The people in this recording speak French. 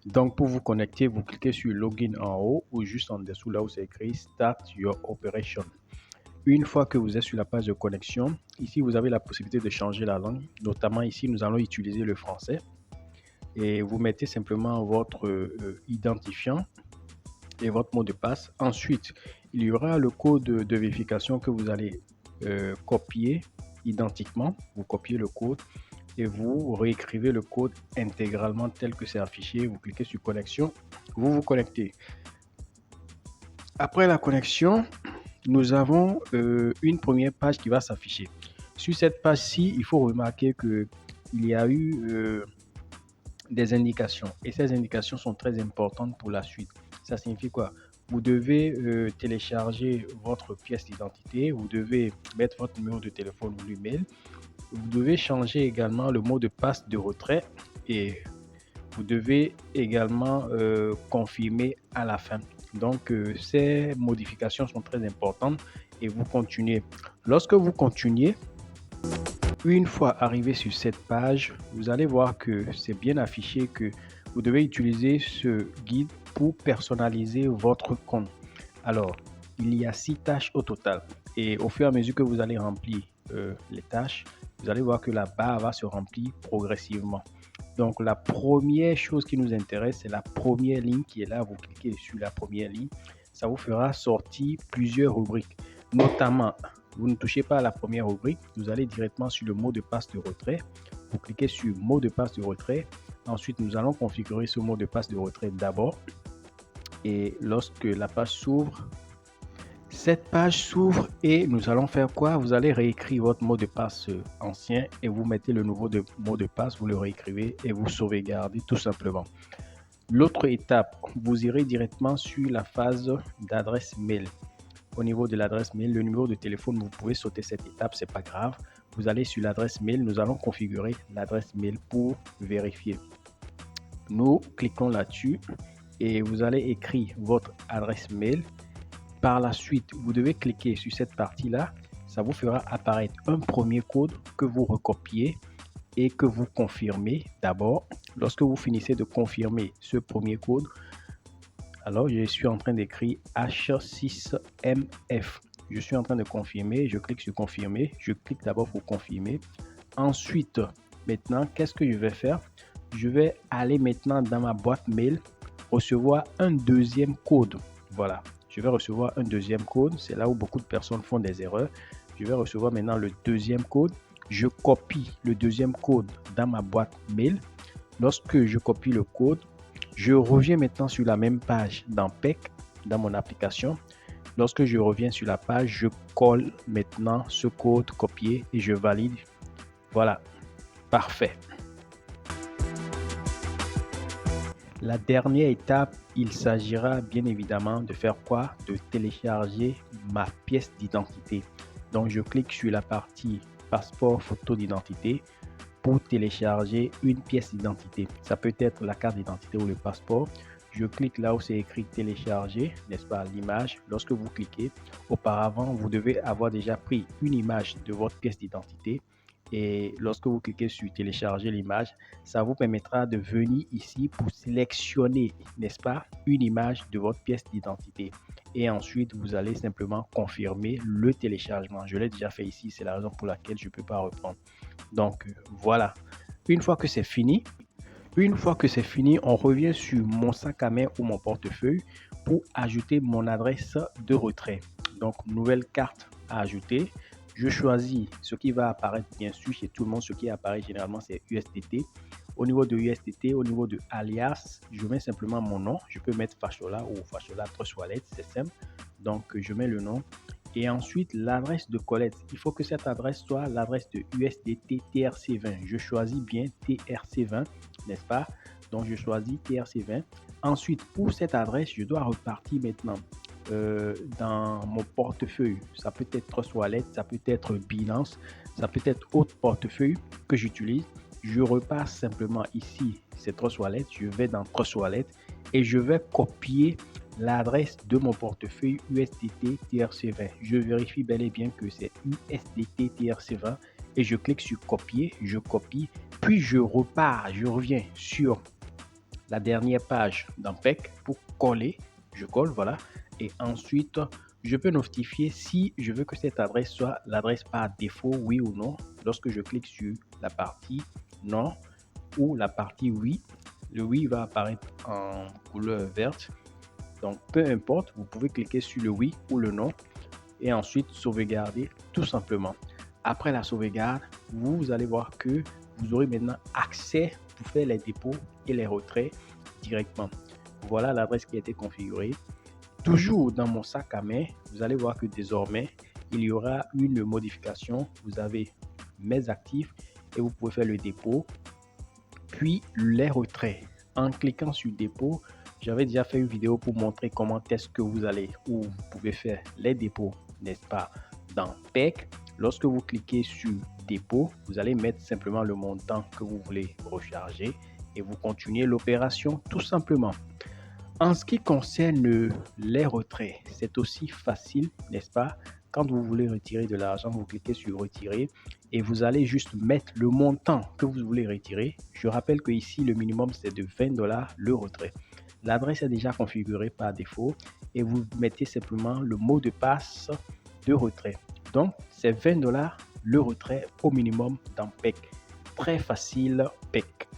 Donc, pour vous connecter, vous cliquez sur Login en haut ou juste en dessous là où c'est écrit Start Your Operation. Une fois que vous êtes sur la page de connexion, ici vous avez la possibilité de changer la langue. Notamment ici, nous allons utiliser le français et vous mettez simplement votre identifiant et votre mot de passe. Ensuite, il y aura le code de vérification que vous allez copier identiquement. Vous copiez le code et vous réécrivez le code intégralement tel que c'est affiché. Vous cliquez sur connexion, vous vous connectez. Après la connexion, nous avons une première page qui va s'afficher. Sur cette page-ci, il faut remarquer qu'il y a eu des indications et ces indications sont très importantes pour la suite. Ça signifie quoi? Vous devez télécharger votre pièce d'identité, vous devez mettre votre numéro de téléphone ou l'email, vous devez changer également le mot de passe de retrait et vous devez également confirmer à la fin. Donc, ces modifications sont très importantes et vous continuez. Lorsque vous continuez, une fois arrivé sur cette page, vous allez voir que c'est bien affiché que vous devez utiliser ce guide pour personnaliser votre compte. Alors, il y a 6 tâches au total et au fur et à mesure que vous allez remplir les tâches, vous allez voir que la barre va se remplir progressivement. Donc, la première chose qui nous intéresse, c'est la première ligne qui est là. Vous cliquez sur la première ligne. Ça vous fera sortir plusieurs rubriques. Notamment, vous ne touchez pas à la première rubrique. Vous allez directement sur le mot de passe de retrait. Vous cliquez sur mot de passe de retrait. Ensuite, nous allons configurer ce mot de passe de retrait d'abord. Et lorsque la page s'ouvre, cette page s'ouvre et nous allons faire quoi? Vous allez réécrire votre mot de passe ancien et vous mettez le nouveau mot de passe, vous le réécrivez et vous sauvegardez tout simplement. L'autre étape, vous irez directement sur la phase d'adresse mail. Au niveau de l'adresse mail, le numéro de téléphone, vous pouvez sauter cette étape, c'est pas grave. Vous allez sur l'adresse mail, nous allons configurer l'adresse mail pour vérifier. Nous cliquons là-dessus et vous allez écrire votre adresse mail. Par la suite, vous devez cliquer sur cette partie-là. Ça vous fera apparaître un premier code que vous recopiez et que vous confirmez d'abord. Lorsque vous finissez de confirmer ce premier code, alors je suis en train d'écrire H6MF. Je suis en train de confirmer. Je clique sur confirmer. Je clique d'abord pour confirmer. Ensuite, maintenant, qu'est-ce que je vais faire? Je vais aller maintenant dans ma boîte mail, recevoir un deuxième code. Voilà. Je vais recevoir un deuxième code. C'est là où beaucoup de personnes font des erreurs. Je vais recevoir maintenant le deuxième code. Je copie le deuxième code dans ma boîte mail. Lorsque je copie le code, je reviens maintenant sur la même page dans PEC, dans mon application. Lorsque je reviens sur la page, je colle maintenant ce code copié et je valide. Voilà, parfait. La dernière étape, il s'agira bien évidemment de faire quoi? De télécharger ma pièce d'identité. Donc, je clique sur la partie passeport photo d'identité pour télécharger une pièce d'identité. Ça peut être la carte d'identité ou le passeport. Je clique là où c'est écrit télécharger, n'est-ce pas, l'image. Lorsque vous cliquez, auparavant, vous devez avoir déjà pris une image de votre pièce d'identité. Et lorsque vous cliquez sur télécharger l'image, ça vous permettra de venir ici pour sélectionner, n'est-ce pas, une image de votre pièce d'identité. Et ensuite, vous allez simplement confirmer le téléchargement. Je l'ai déjà fait ici, c'est la raison pour laquelle je ne peux pas reprendre. Donc, voilà. Une fois que c'est fini, on revient sur mon sac à main ou mon portefeuille pour ajouter mon adresse de retrait. Donc, nouvelle carte à ajouter. Je choisis ce qui va apparaître bien sûr chez tout le monde. Ce qui apparaît généralement, c'est USDT. Au niveau de USDT, au niveau de alias, je mets simplement mon nom. Je peux mettre Fashola ou Fashola Trust Wallet, c'est simple. Donc, je mets le nom. Et ensuite, l'adresse de collecte. Il faut que cette adresse soit l'adresse de USDT TRC20. Je choisis bien TRC20, n'est-ce pas? Donc, je choisis TRC20. Ensuite, pour cette adresse, je dois repartir maintenant dans mon portefeuille. Ça peut être Trust Wallet, ça peut être Binance, ça peut être autre portefeuille que j'utilise. Je repasse simplement ici, c'est Trust Wallet. Je vais dans Trust Wallet et je vais copier l'adresse de mon portefeuille USDT TRC20. Je vérifie bel et bien que c'est USDT TRC20 et je clique sur copier, je copie, puis je repars, je reviens sur la dernière page dans PEC pour coller. Je colle, voilà. Et ensuite, je peux notifier si je veux que cette adresse soit l'adresse par défaut, oui ou non. Lorsque je clique sur la partie non ou la partie oui, le oui va apparaître en couleur verte. Donc, peu importe, vous pouvez cliquer sur le oui ou le non et ensuite sauvegarder tout simplement. Après la sauvegarde, vous allez voir que vous aurez maintenant accès pour faire les dépôts et les retraits directement. Voilà l'adresse qui a été configurée. Toujours dans mon sac à main, vous allez voir que désormais, il y aura une modification. Vous avez mes actifs et vous pouvez faire le dépôt, puis les retraits. En cliquant sur dépôt, j'avais déjà fait une vidéo pour montrer comment est-ce que vous allez ou vous pouvez faire les dépôts, n'est-ce pas, dans PEC. Lorsque vous cliquez sur dépôt, vous allez mettre simplement le montant que vous voulez recharger et vous continuez l'opération tout simplement. En ce qui concerne les retraits, c'est aussi facile, n'est-ce pas? Quand vous voulez retirer de l'argent, vous cliquez sur retirer et vous allez juste mettre le montant que vous voulez retirer. Je rappelle que ici, le minimum, c'est de 20 $ le retrait. L'adresse est déjà configurée par défaut et vous mettez simplement le mot de passe de retrait. Donc, c'est 20 $ le retrait au minimum dans PEC. Très facile, PEC.